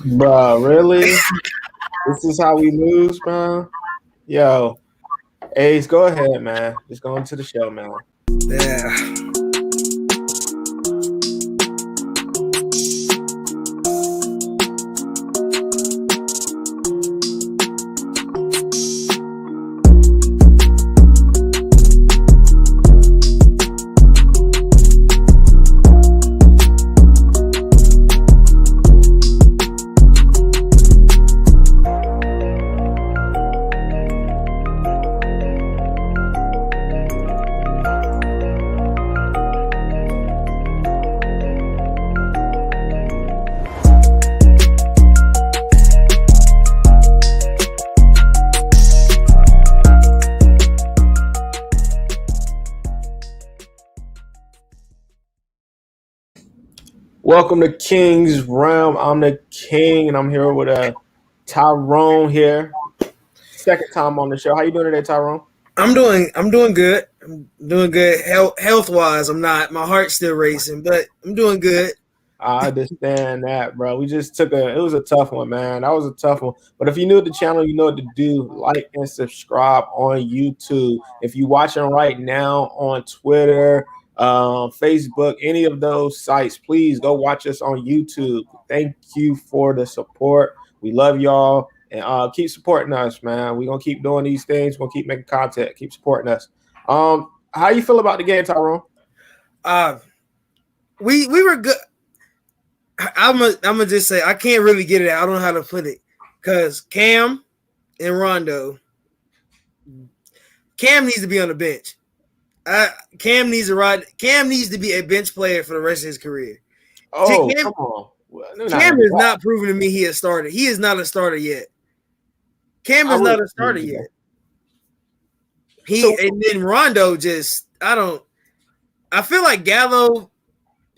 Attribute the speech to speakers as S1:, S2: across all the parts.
S1: Bro, really? This is how we lose, man? Yo, Ace, go ahead, man. Just go into the show, man.
S2: Yeah.
S1: Welcome to King's Realm. I'm the King, and I'm here with Tyrone here. Second time on the show. How you doing today, Tyrone?
S2: I'm doing good. I'm doing good health wise. I'm not. My heart's still racing, but I'm doing good.
S1: I understand that, bro. We just it was a tough one, man. That was a tough one. But if you're new to the channel, you know what to do. Like and subscribe on YouTube. If you're watching right now on Twitter, Facebook, any of those sites, please go watch us on YouTube. Thank you for the support. We love y'all. And keep supporting us, man. We're going to keep doing these things. We're going to keep making content. Keep supporting us. How you feel about the game, Tyrone?
S2: We were good. I'm gonna just say I can't really get it out. I don't know how to put it because Cam and Rondo. Cam needs to be on the bench. Cam needs to be a bench player for the rest of his career.
S1: Oh, come on.
S2: Cam is not proven to me he has started. He is not a starter yet. Cam is not a starter yet. And then Rondo I feel like Gallo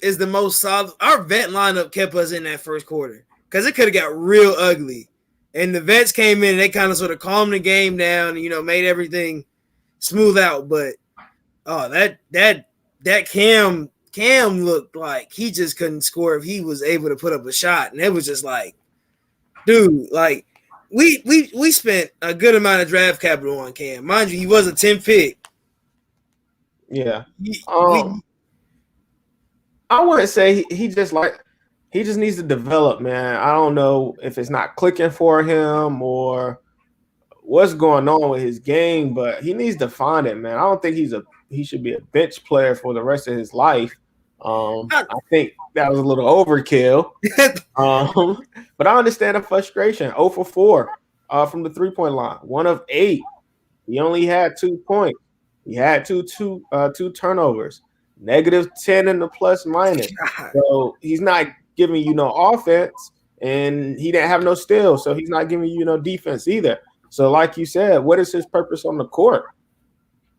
S2: is the most solid. Our vet lineup kept us in that first quarter because it could have got real ugly. And the vets came in and they kind of sort of calmed the game down and, made everything smooth out. But that Cam looked like he just couldn't score if he was able to put up a shot. And it was just like, dude, like we spent a good amount of draft capital on Cam. Mind you, he was a 10th pick.
S1: Yeah. I wouldn't say he just needs to develop, man. I don't know if it's not clicking for him or what's going on with his game, but he needs to find it, man. I don't think he should be a bench player for the rest of his life. I think that was a little overkill. But I understand the frustration. 0 for 4 from the 3-point line, 1 of 8. He only had 2 points. He had two turnovers. -10 in the plus minus. So he's not giving you no offense, and he didn't have no steals, so he's not giving you no defense either. So like you said, what is his purpose on the court?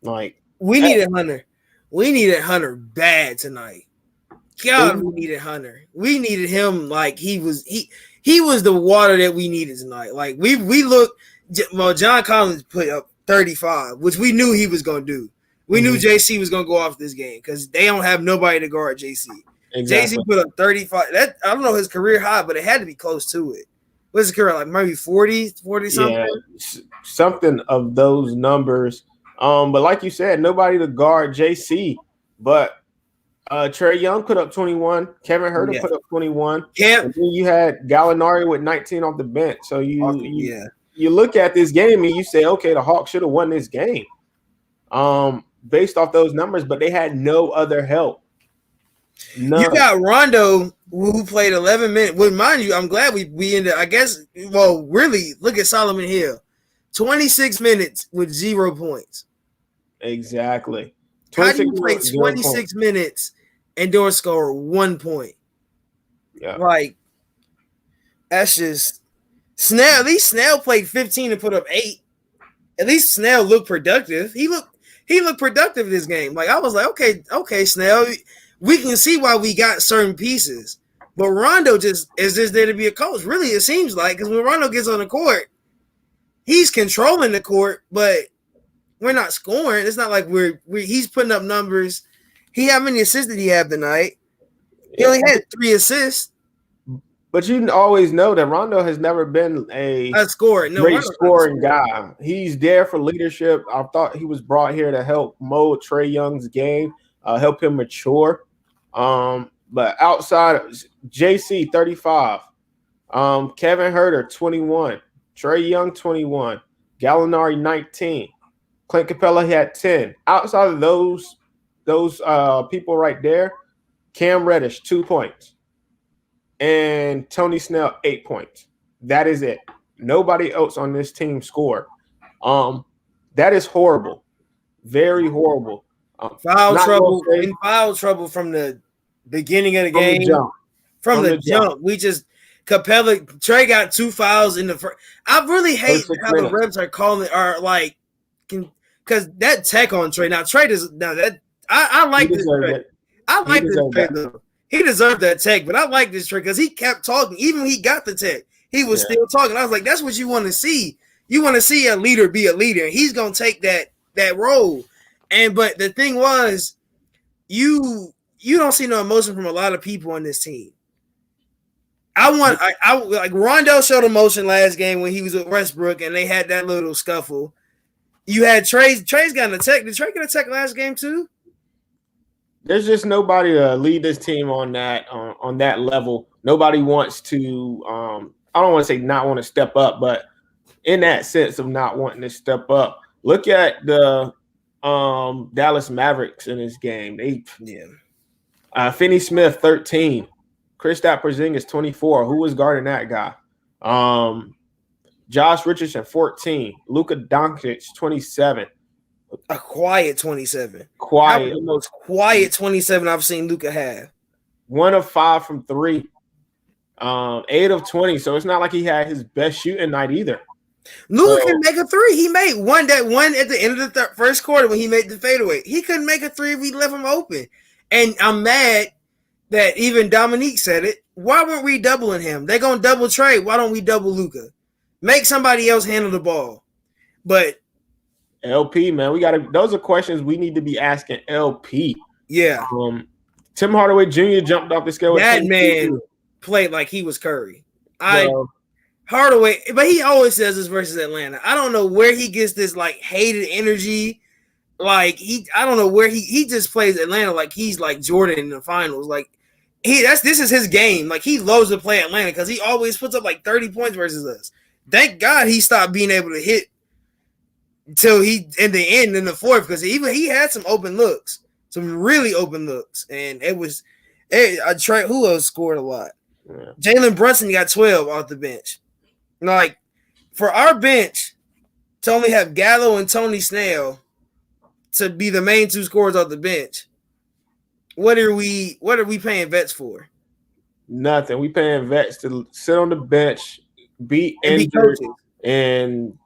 S1: Like
S2: we needed Hunter. We needed Hunter bad tonight. God, we needed Hunter. We needed him like he was the water that we needed tonight. Like we looked. Well, John Collins put up 35, which we knew he was going to do. We knew JC was going to go off this game because they don't have nobody to guard JC. Exactly. JC put up 35. That I don't know his career high, but it had to be close to it. What's his career like? Maybe 40 something?
S1: Yeah, something of those numbers. But like you said, nobody to guard JC. But Trae Young put up 21. Kevin Huerter put up 21. And then you had Gallinari with 19 off the bench. So you look at this game and you say, okay, the Hawks should have won this game. Based off those numbers, but they had no other help.
S2: None. You got Rondo, who played 11 minutes. Well, mind you, I'm glad we ended. I guess. Well, really, look at Solomon Hill, 26 minutes with 0 points.
S1: Exactly.
S2: How do you play 26 minutes and don't score 1 point?
S1: Yeah,
S2: like that's just Snell. At least Snell played 15 and put up 8. At least Snell looked productive. He looked productive this game. Like I was like, okay, Snell, we can see why we got certain pieces. But Rondo is just there to be a coach. Really, it seems like, because when Rondo gets on the court, he's controlling the court, but we're not scoring. It's not like he's putting up numbers. How many assists did he have tonight? He only had 3 assists.
S1: But you always know that Rondo has never been a
S2: scorer. No,
S1: great scoring guy. He's there for leadership. I thought he was brought here to help mold Trae Young's game, help him mature. But outside of JC 35, Kevin Herter 21, Trae Young 21, Gallinari 19, Clint Capella had 10. Outside of those people right there, Cam Reddish 2 points. And Tony Snell 8 points. That is it. Nobody else on this team scored. That is horrible. Very horrible.
S2: Foul trouble from the beginning of the game. From the jump. We just Capella Trae got 2 fouls in the first. I really hate how the refs are calling like because that tech on Trae. Now Trae does that I like this Trae. I like this Trae though. He deserved that tech, but I like this trick because he kept talking. Even when he got the tech, he was still talking. I was like, that's what you want to see. You want to see a leader be a leader. He's going to take that role. But the thing was, you don't see no emotion from a lot of people on this team. I like Rondo showed emotion last game when he was with Westbrook and they had that little scuffle. You had Trae's got an attack. Did Trae get a tech last game too?
S1: There's just nobody to lead this team on that level. Nobody wants to. I don't want to say not want to step up, but in that sense of not wanting to step up. Look at the Dallas Mavericks in this game. Finney Smith 13, Kristaps Porzingis 24. Who was guarding that guy? Josh Richardson 14, Luka Doncic 27.
S2: A quiet 27.
S1: Quiet.
S2: The most quiet 27 I've seen Luka have.
S1: 1 of 5 from 3. 8 of 20. So it's not like he had his best shooting night either.
S2: Luka can make a 3. He made one at the end of the first quarter when he made the fadeaway. He couldn't make a 3 if we left him open. And I'm mad that even Dominique said it. Why weren't we doubling him? They're going to double Trae. Why don't we double Luka? Make somebody else handle the ball. But
S1: LP, man, those are questions we need to be asking LP.
S2: Yeah.
S1: Tim Hardaway Jr. jumped off the scale.
S2: That man played like he was Curry. Hardaway, but he always says this versus Atlanta. I don't know where he gets this like hated energy. Like I don't know where he just plays Atlanta like he's like Jordan in the finals. Like this is his game. Like he loves to play Atlanta because he always puts up like 30 points versus us. Thank God he stopped being able to hit until he in the end in the fourth because he had some open looks, some really open looks, and it was who else scored a lot? Yeah. Jalen Brunson got 12 off the bench. Like for our bench to only have Gallo and Tony Snell to be the main 2 scorers off the bench, what are we paying vets for?
S1: Nothing. We paying vets to sit on the bench, be injured, and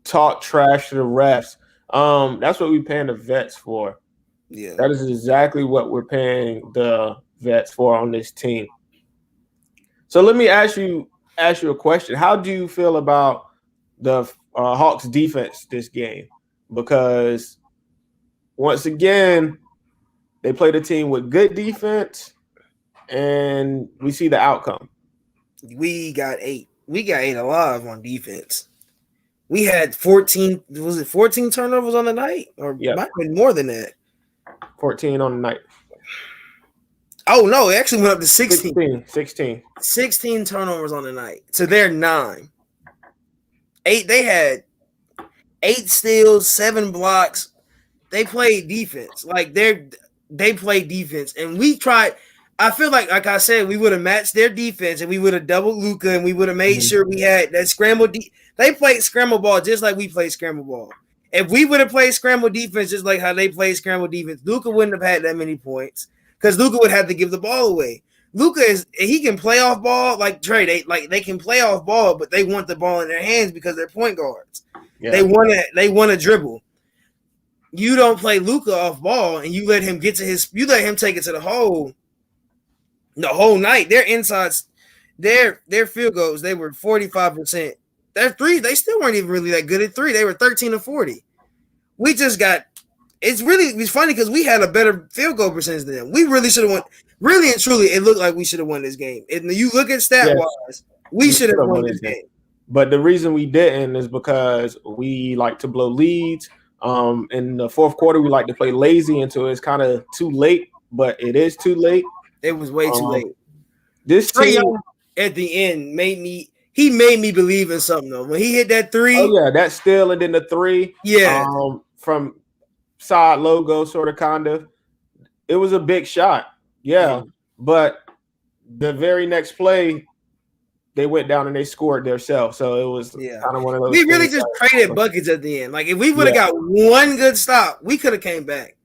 S1: talk trash to the refs. That's what we're paying the vets for. Yeah, that is exactly what we're paying the vets for on this team. So let me ask you a question. How do you feel about the Hawks defense this game? Because once again, they played a team with good defense, and we see the outcome.
S2: We got 8. We got 8 alive on defense. We had 14. Was it 14 turnovers on the night, or might have been more than that?
S1: 14 on the night.
S2: Oh no, it actually went up to 16.
S1: 16
S2: turnovers on the night. So they're 9. 8. They had 8 steals, 7 blocks. They played defense. Like they played defense, and we tried. I feel like I said, we would have matched their defense, and we would have doubled Luka, and we would have made sure we had that scramble. They played scramble ball just like we played scramble ball. If we would have played scramble defense just like how they played scramble defense, Luka wouldn't have had that many points because Luka would have to give the ball away. Luka he can play off ball like Trae. They can play off ball, but they want the ball in their hands because they're point guards. Yeah. They want to dribble. You don't play Luka off ball, and you let him take it to the hole. The whole night, their insides, their field goals, they were 45%. Their 3, they still weren't even really that good at 3. They were 13 to 40. We just got it's funny because we had a better field goal percentage than them. We really should have won. Really and truly, it looked like we should have won this game. And you look at stat wise, we should have won this game.
S1: But the reason we didn't is because we like to blow leads. In the fourth quarter, we like to play lazy until it's kind of too late, but it is too late.
S2: It was way too late.
S1: This team
S2: at the end made me believe in something though. When he hit that three,
S1: that steal and then the three, from side logo, sort of, kind of. It was a big shot, but the very next play, they went down and they scored themselves. So it was kind of one of those.
S2: We really just traded buckets at the end. Like if we would have got one good stop, we could have came back.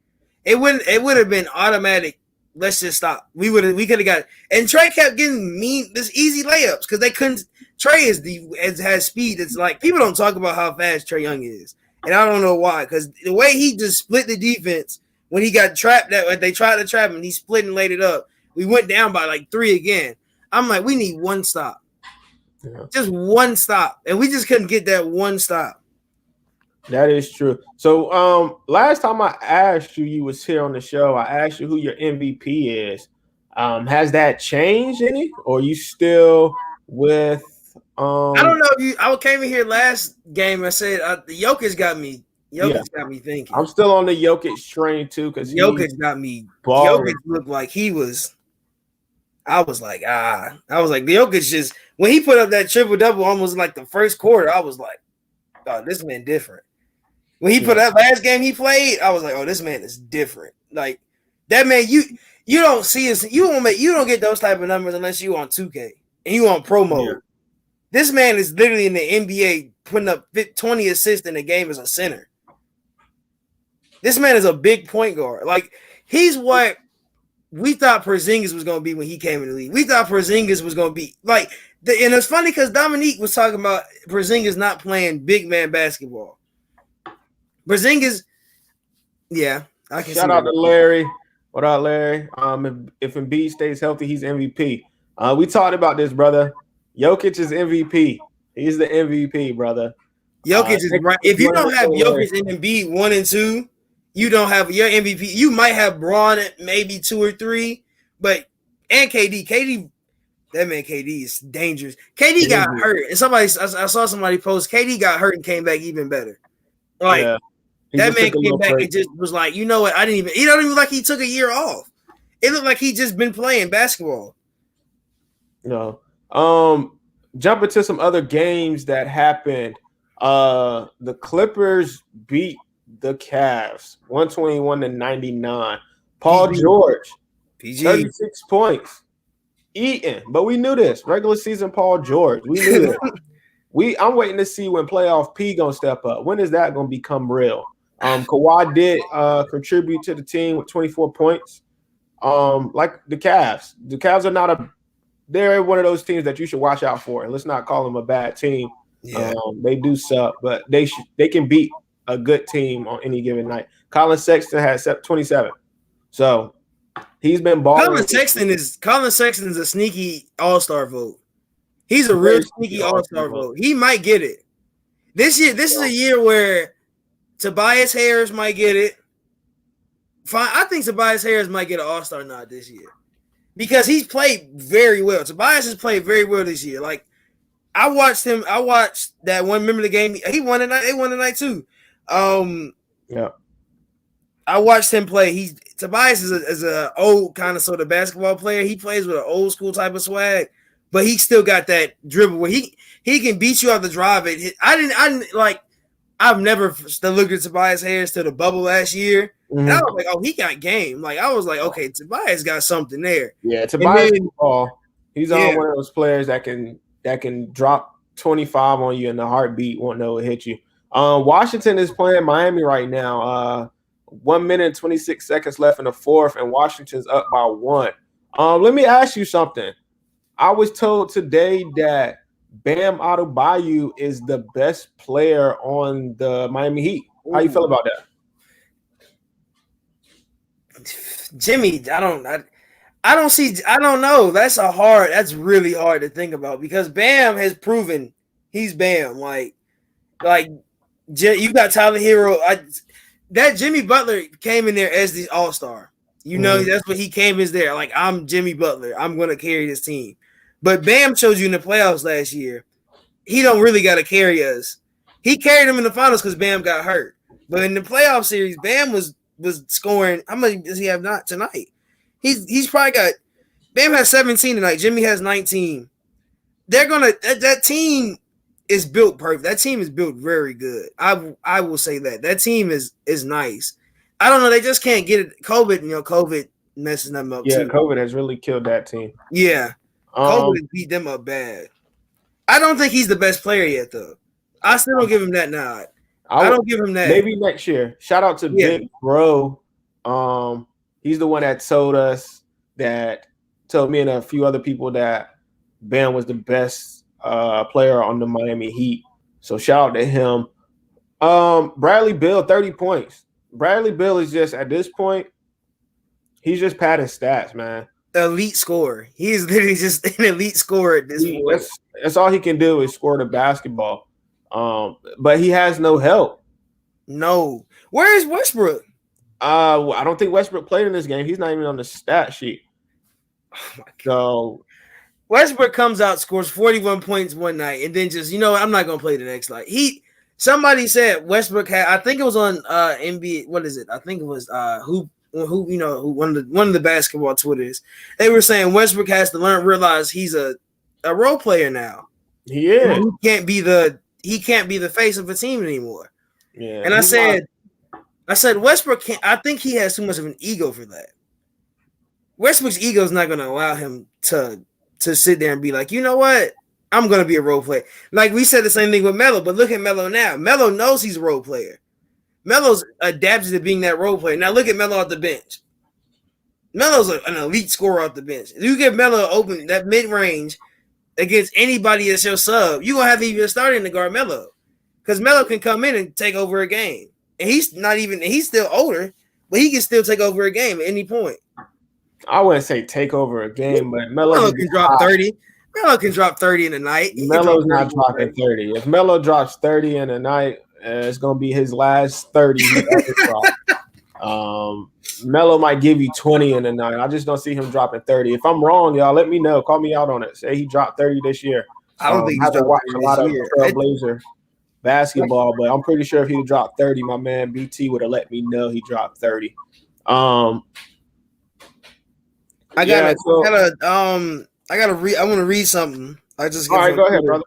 S2: It would have been automatic. Let's just stop. We could have got it. And Trey kept getting this easy layups because they couldn't. Trey has speed. It's like people don't talk about how fast Trae Young is, and I don't know why. Because the way he just split the defense when he got trapped, that they tried to trap him, he split and laid it up. We went down by like 3 again. I'm like, we need one stop. Just one stop, and we just couldn't get that one stop.
S1: That is true. So last time I asked you was here on the show, I asked you who your MVP is. Has that changed any, or are you still with I
S2: don't know if I came in here last game, I said the Jokic got me. Got me thinking.
S1: I'm still on the Jokic train too, because
S2: Jokic got me. Jokic looked like he was. I was like, the Jokic just when he put up that triple double almost like the first quarter, I was like, oh, this man different. When he put that last game he played, I was like, oh, this man is different. Like that man, you don't see us, you don't get those type of numbers unless you on 2K and you on pro mode. Yeah. This man is literally in the NBA putting up 20 assists in a game as a center. This man is a big point guard. Like he's what we thought Porzingis was going to be when he came in the league. We thought Porzingis was going to be like, and it's funny because Dominique was talking about Porzingis not playing big man basketball. Porzingis, I can
S1: shout out to Larry. What up, Larry? If Embiid stays healthy, he's MVP. We talked about this, brother. Jokic is MVP. He's the MVP, brother.
S2: Jokic is right. If you don't have Jokic and Embiid 1 and 2, you don't have your MVP. You might have Braun at maybe 2 or 3, and KD, that man KD is dangerous. KD got hurt, and I saw somebody post KD got hurt and came back even better. Like that man came back and just was like, you know what? He don't even look like he took a year off. It looked like he just been playing basketball.
S1: Jump into some other games that happened. The Clippers beat the Cavs 121-99. Paul George, 36 points. Eating, but we knew this. Regular season Paul George. We knew this. I'm waiting to see when playoff P gonna step up. When is that gonna become real? Kawhi did contribute to the team with 24 points. Like the Cavs. The Cavs they're one of those teams that you should watch out for. And let's not call them a bad team. Yeah. They do suck, but they can beat a good team on any given night. Colin Sexton has 27. So he's been balling.
S2: Colin Sexton is a sneaky all-star vote. He's a real sneaky all-star vote. He might get it. This is a year where Tobias Harris might get it. Fine, I think Tobias Harris might get an all-star nod this year. Because he's played very well. Tobias has played very well this year. Like I watched that one. Remember the game? He won tonight. They won tonight too. I watched him play. Tobias is a old kind of sort of basketball player. He plays with an old school type of swag, but he still got that dribble where he can beat you off the drive. I've never looked at Tobias Harris to the bubble last year. Mm-hmm. And I was like, oh, he got game. Like I was like, okay, Tobias got something there.
S1: Yeah, Tobias he's on one of those players that can drop 25 on you in a heartbeat, won't know it hit you. Washington is playing Miami right now. 1 minute 26 seconds left in the fourth, and Washington's up by 1. Let me ask you something. I was told today that Bam Adebayo is the best player on the Miami Heat. How you feel about that?
S2: Jimmy, I don't know. That's really hard to think about because Bam has proven he's Bam. Like you got Tyler Hero. that Jimmy Butler came in there as the all-star. You know, that's what he came as there. Like, I'm Jimmy Butler. I'm going to carry this team. But Bam showed you in the playoffs last year. He don't really got to carry us. He carried him in the finals because Bam got hurt. But in the playoff series, Bam was scoring. How much does he have not tonight? He's probably got – Bam has 17 tonight. Jimmy has 19. They're going to – that team is built perfect. That team is built very good. I will say that. That team is nice. I don't know. They just can't get it. COVID messing them up too.
S1: Yeah, COVID has really killed that team.
S2: Yeah. COVID beat them up bad. I don't think he's the best player yet, though. I still don't give him that nod. I don't give him that.
S1: Maybe next year. Shout out to Big Bro. He's the one that told me and a few other people that Bam was the best player on the Miami Heat. So shout out to him. Bradley Beal, 30 points. Bradley Beal is just, at this point, he's just padding stats, man.
S2: Elite scorer. He's literally just an elite scorer at this point.
S1: That's all he can do is score the basketball. But he has no help.
S2: No. Where is Westbrook?
S1: I don't think Westbrook played in this game. He's not even on the stat sheet.
S2: Oh my God.
S1: So
S2: Westbrook comes out, scores 41 points one night, and then just, I'm not gonna play the next night. Somebody said Westbrook had, I think it was on NBA, what is it? I think it was one of the basketball Twitters. They were saying Westbrook has to realize he's a role player now.
S1: He is.
S2: He can't be the face of a team anymore.
S1: Yeah.
S2: And I said Westbrook can't. I think he has too much of an ego for that. Westbrook's ego is not going to allow him to sit there and be like, you know what? I'm going to be a role player. Like we said the same thing with Melo, but look at Melo now. Melo knows he's a role player. Melo's adapted to being that role player. Now look at Melo off the bench. Melo's an elite scorer off the bench. If you give Melo open that mid-range against anybody that's your sub, you're going to have to even start in to guard Melo. Because Melo can come in and take over a game. And he's still older, but he can still take over a game at any point.
S1: I wouldn't say take over a game, but
S2: Melo can drop 30. Melo can drop 30 in a night.
S1: Melo's not dropping 30. If Melo drops 30 in a night, it's going to be his last 30 he ever dropped. Melo might give you 20 in a night. I just don't see him dropping 30. If I'm wrong, y'all, let me know. Call me out on it. Say he dropped 30 this year.
S2: I don't think he's
S1: dropped watch a lot of Trailblazer basketball, but I'm pretty sure if he dropped 30, my man BT would have let me know he dropped 30. I want
S2: to read something.
S1: All right, go ahead, brother.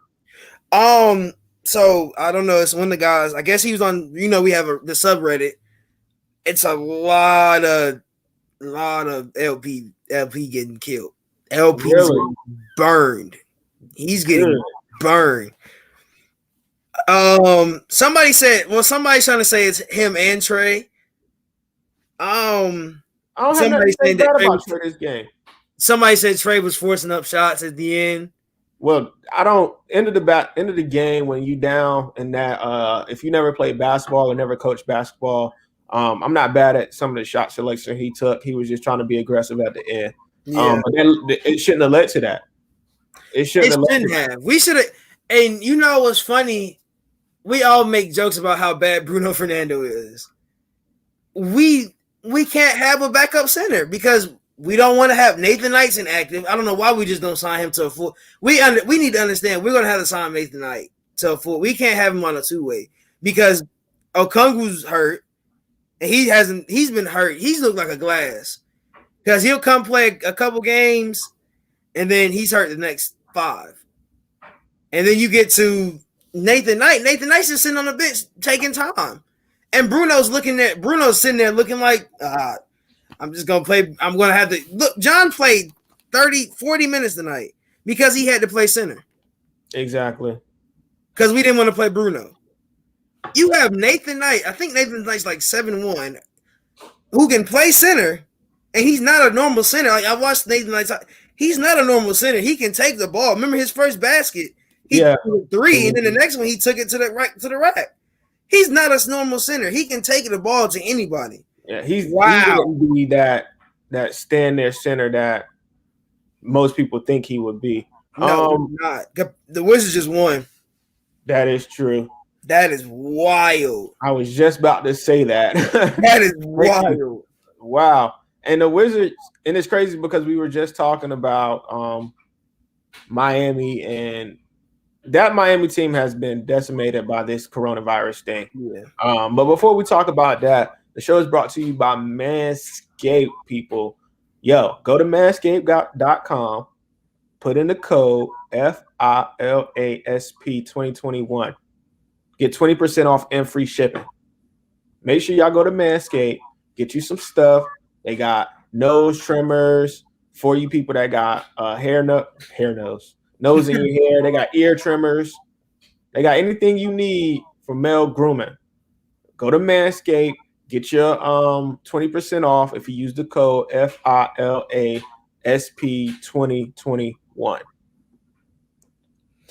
S2: So I don't know. It's one of the guys. I guess he was on. We have the subreddit. It's a lot of LP getting killed. LP's really? Burned. He's getting burned. Somebody's trying to say it's him and Trey.
S1: I don't have nothing to say bad about Trey this game.
S2: Somebody said Trey was forcing up shots at the end.
S1: Well, I don't end of the game when you down and that if you never played basketball or never coached basketball, I'm not bad at some of the shot selection he took. He was just trying to be aggressive at the end.
S2: Yeah.
S1: But then it shouldn't have led to that. It shouldn't have.
S2: We should have. And you know what's funny? We all make jokes about how bad Bruno Fernando is. We can't have a backup center because we don't want to have Nathan Knight's inactive. I don't know why we just don't sign him to a full. We need to understand we're going to have to sign Nathan Knight to a full. We can't have him on a two-way because Okongwu's hurt and he's been hurt. He's looked like a glass because he'll come play a couple games and then he's hurt the next 5. And then you get to Nathan Knight. Nathan Knight's just sitting on the bench taking time. And Bruno's sitting there looking like, I'm just going to play. I'm going to have to look. John played 40 minutes tonight because he had to play center.
S1: Exactly.
S2: Because we didn't want to play Bruno. You have Nathan Knight. I think Nathan Knight's like 7'1", who can play center, and he's not a normal center. Like I watched Nathan Knight. He's not a normal center. He can take the ball. Remember his first basket? He took 3, and then the next one he took it to the rack. He's not a normal center. He can take the ball to anybody.
S1: Yeah, he's going to be that stand there center that most people think he would be.
S2: No, not. The Wizards just won.
S1: That is true.
S2: That is wild.
S1: I was just about to say that.
S2: That is
S1: Crazy.
S2: wild.
S1: Wow. And the Wizards, and it's crazy because we were just talking about Miami, and that Miami team has been decimated by this coronavirus thing.
S2: Yeah.
S1: But before we talk about that, the show is brought to you by Manscaped, people. Yo, go to manscaped.com, put in the code FILASP 2021. Get 20% off and free shipping. Make sure y'all go to Manscaped, get you some stuff. They got nose trimmers for you people that got nose in your hair. They got ear trimmers. They got anything you need for male grooming. Go to Manscaped, get your 20% off if you use the code FILASP 2021.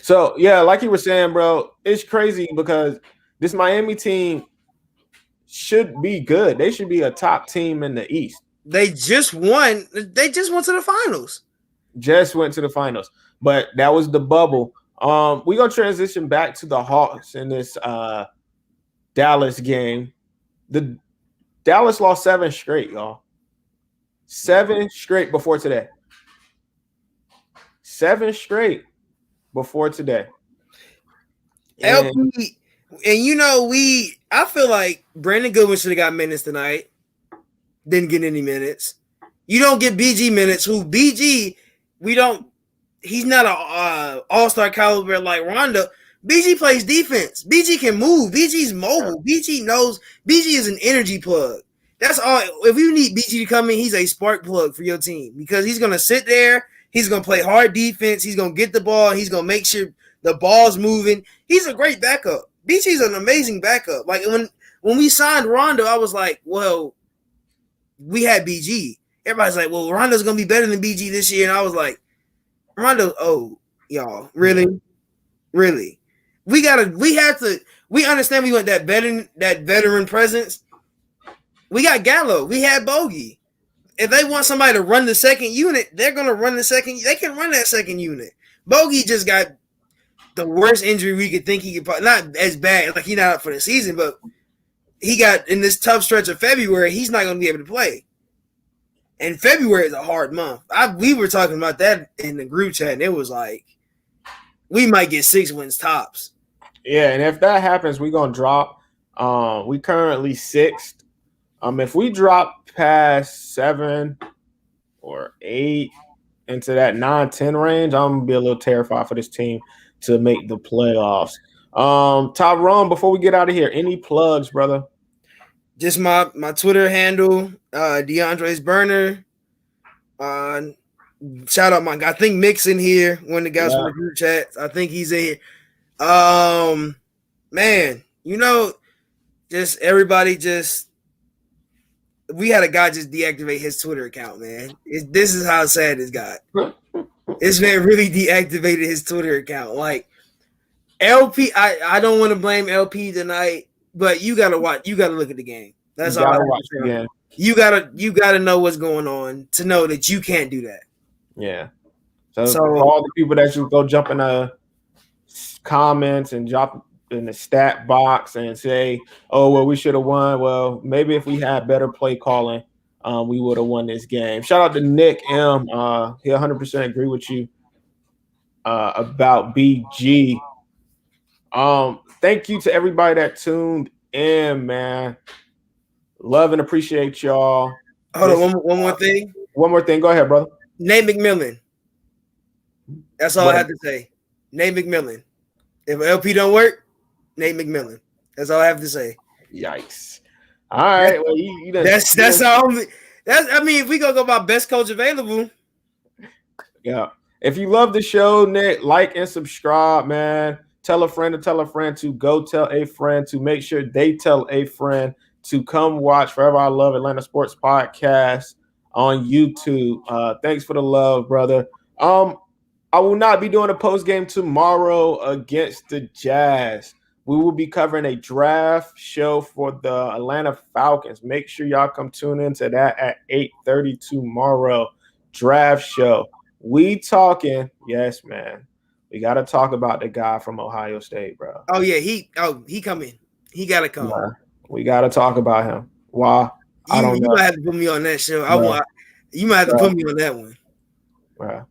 S1: So yeah, like you were saying, bro, it's crazy because this Miami team should be good. They should be a top team in the East.
S2: They just won. They just went to the finals.
S1: Just went to the finals, but that was the bubble. We're gonna transition back to the Hawks in this Dallas game. The Dallas lost 7 straight, y'all. 7 straight before today. 7 straight before today.
S2: And LP, and you know, I feel like Brandon Goodwin should have got minutes tonight. Didn't get any minutes. You don't get BG minutes. Who BG? He's not a all-star caliber like Rondo. BG plays defense. BG can move. BG's mobile. BG knows. BG is an energy plug. That's all. If you need BG to come in, he's a spark plug for your team because he's going to sit there. He's going to play hard defense. He's going to get the ball. He's going to make sure the ball's moving. He's a great backup. BG's an amazing backup. Like when we signed Rondo, I was like, well, we had BG. Everybody's like, well, Rondo's going to be better than BG this year. And I was like, Rondo, y'all, really? Really? We understand we want that veteran presence. We got Gallo. We had Bogey. If they want somebody to run the second unit, they're going to run they can run that second unit. Bogey just got the worst injury we could think he could probably, not as bad, like he's not out for the season, but he got in this tough stretch of February, he's not going to be able to play. And February is a hard month. We were talking about that in the group chat, and it was like, we might get 6 wins tops.
S1: Yeah, and if that happens, we're going to drop. We currently 6th. If we drop past 7 or 8 into that 9-10 range, I'm going to be a little terrified for this team to make the playoffs. Tyrone, before we get out of here, any plugs, brother?
S2: Just my Twitter handle, DeAndre's Burner. Shout out I think Mick's in here, one of the guys from the group chat. I think he's in here. Man, you know, just everybody we had a guy just deactivate his Twitter account, man. This is how sad this got. This man really deactivated his Twitter account. Like LP, I don't want to blame LP tonight. But you gotta watch. You gotta look at the game. That's all. You gotta know what's going on to know that you can't do that.
S1: Yeah. So for all the people that just go jump in the comments and drop in the stat box and say, "Oh well, we should have won." Well, maybe if we had better play calling, we would have won this game. Shout out to Nick M. He 100% agree with you about BG. Thank you to everybody that tuned in, man. Love and appreciate y'all.
S2: Hold on, one more thing.
S1: One more thing. Go ahead, brother.
S2: Nate McMillan. That's all I have to say. Nate McMillan. If LP don't work, Nate McMillan. That's all I have to say.
S1: Yikes. All right. Well,
S2: that's all. I mean, if we go by best coach available.
S1: Yeah. If you love the show, Nick, like and subscribe, man. Tell a friend to tell a friend to go tell a friend to make sure they tell a friend to come watch Forever I Love Atlanta Sports Podcast on YouTube. Thanks for the love, brother. I will not be doing a post game tomorrow against the Jazz. We will be covering a draft show for the Atlanta Falcons. Make sure y'all come tune into that at 8:30 tomorrow. Draft show. We talking, yes, man. we got to talk about the guy from Ohio State, bro.
S2: Oh yeah, he coming. He gotta come.
S1: Yeah, we got to talk about him. Why? I don't
S2: You
S1: know.
S2: might have to put me on that show.
S1: Bro.
S2: You might have to put me on that one.
S1: Bro.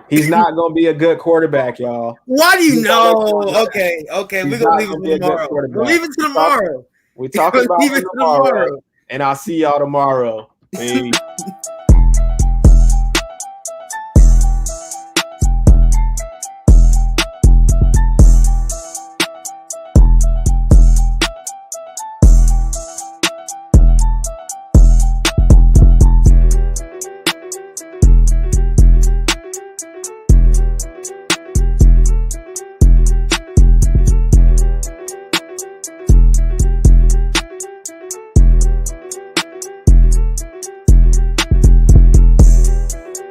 S1: He's not going to be a good quarterback, y'all.
S2: Why do you know? Okay, we're gonna leave it tomorrow. We'll leave it to tomorrow.
S1: We talk about it tomorrow, and I'll see y'all tomorrow. Peace.